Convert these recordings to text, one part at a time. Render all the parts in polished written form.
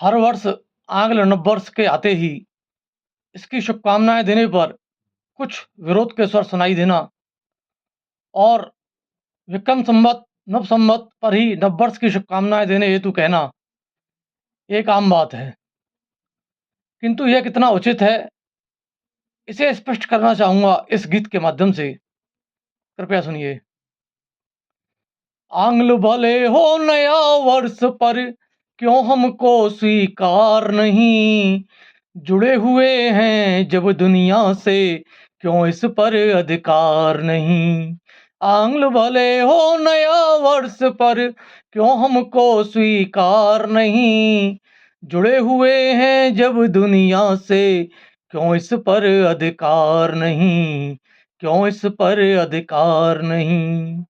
हर वर्ष आंग्ल नववर्ष के आते ही इसकी शुभकामनाएं देने पर कुछ विरोध के स्वर सुनाई देना और विक्रम संवत नव संवत पर ही नववर्ष की शुभकामनाएं देने हेतु कहना एक आम बात है। किंतु यह कितना उचित है, इसे स्पष्ट करना चाहूंगा इस गीत के माध्यम से। कृपया सुनिए। आंग्ल भले हो नया वर्ष पर क्यों हमको स्वीकार नहीं, जुड़े हुए हैं जब दुनिया से क्यों इस पर अधिकार नहीं। आंग्ल भले हो नया वर्ष पर क्यों हमको स्वीकार नहीं, जुड़े हुए हैं जब दुनिया से क्यों इस पर अधिकार नहीं, क्यों इस पर अधिकार नहीं।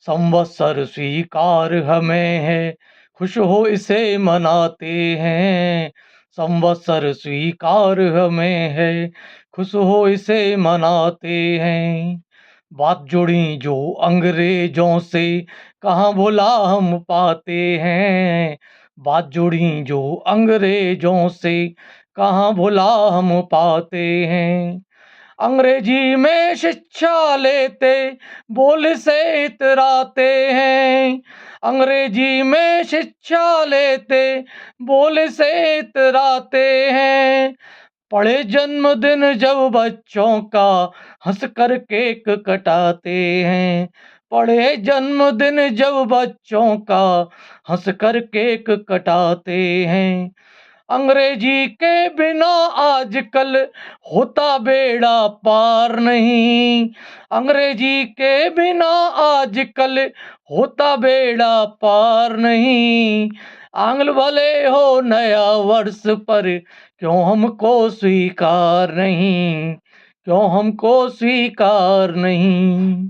संवत्सर स्वीकार हमें है, खुश हो इसे मनाते हैं। संवत्सर स्वीकार हमें है, खुश हो इसे मनाते हैं। बात जुड़ी जो अंग्रेजों से कहाँ भुला हम पाते हैं। बात जुड़ी जो अंग्रेजों से कहाँ भुला हम पाते हैं। अंग्रेजी में शिक्षा लेते बोल से इतराते हैं। अंग्रेजी में शिक्षा लेते बोल से इतराते हैं। पढ़े जन्मदिन जब बच्चों का हंस कर केक कटाते हैं। पढ़े जन्मदिन जब बच्चों का हंस कर केक कटाते हैं। अंग्रेजी के बिना आजकल होता बेड़ा पार नहीं। अंग्रेजी के बिना आजकल होता बेड़ा पार नहीं। आंग्ल भले हो नया वर्ष पर क्यों हमको स्वीकार नहीं, क्यों हमको स्वीकार नहीं।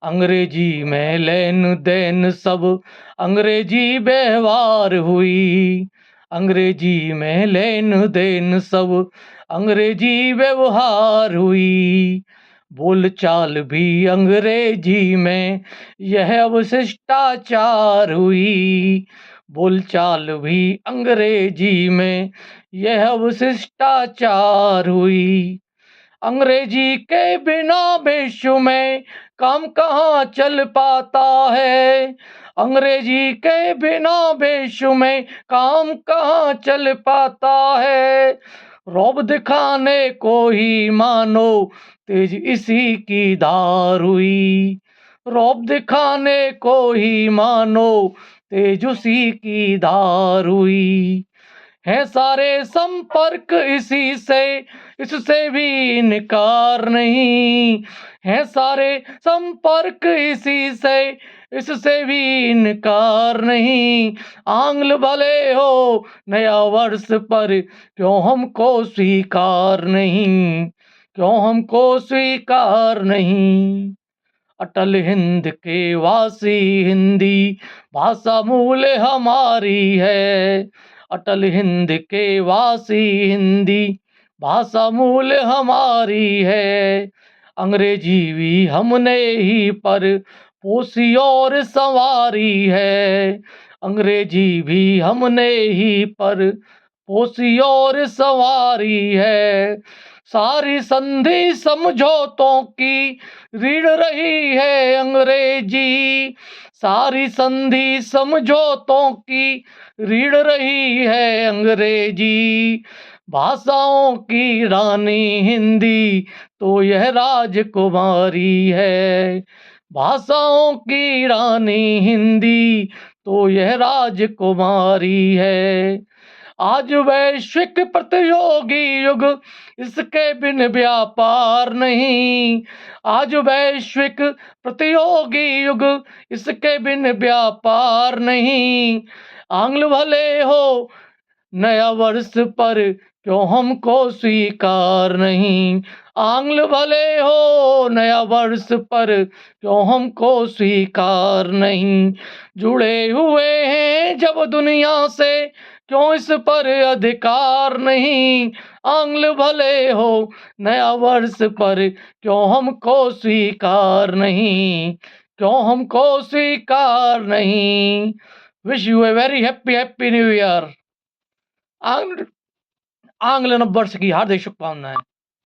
अंग्रेजी में लेन देन सब अंग्रेजी व्यवहार हुई। अंग्रेजी में लेन देन सब अंग्रेजी व्यवहार हुई। बोल चाल भी अंग्रेजी में यह अब शिष्टाचार हुई। बोल चाल भी अंग्रेजी में यह अब शिष्टाचार हुई। अंग्रेजी के बिना विश्व में काम कहाँ चल पाता है। अंग्रेजी के बिना विश्व में काम कहाँ चल पाता है। रौब दिखाने को ही मानो तेज इसी की धार हुई। रौब दिखाने को ही मानो तेज उसी की धार हुई। है सारे संपर्क इसी से, इससे भी इनकार नहीं। है सारे संपर्क इसी से, इससे भी इनकार नहीं। आंग्ल भले हो नया वर्ष पर क्यों हमको स्वीकार नहीं, क्यों हमको स्वीकार नहीं। अटल हिंद के वासी हिंदी भाषा मूल हमारी है। अटल हिंद के वासी हिंदी भाषा मूल हमारी है। अंग्रेजी भी हमने ही पर पोसी और संवारी है। अंग्रेजी भी हमने ही पर पोसी और संवारी है। सारी संधि समझौतों की रीढ़ रही है अंग्रेजी। सारी संधि समझौतों की रीढ़ रही है अंग्रेजी। भाषाओं की रानी हिंदी तो यह राजकुमारी है। भाषाओं की रानी हिंदी तो यह राजकुमारी है। आज वैश्विक प्रतियोगी युग, इसके बिन व्यापार नहीं। आज वैश्विक प्रतियोगी युग, इसके बिन व्यापार नहीं। आंग्ल भले हो नया वर्ष पर क्यों हमको स्वीकार नहीं। आंग्ल भले हो नया वर्ष पर क्यों हमको स्वीकार नहीं। जुड़े हुए हैं जब दुनिया से क्यों इस पर अधिकार नहीं। आंग्ल भले हो नया वर्ष पर क्यों हमको स्वीकार नहीं, क्यों हमको स्वीकार नहीं। Wish U a very happy happy new year. आंग्ल आंग्ल नववर्ष की हार्दिक शुभकामनाएं।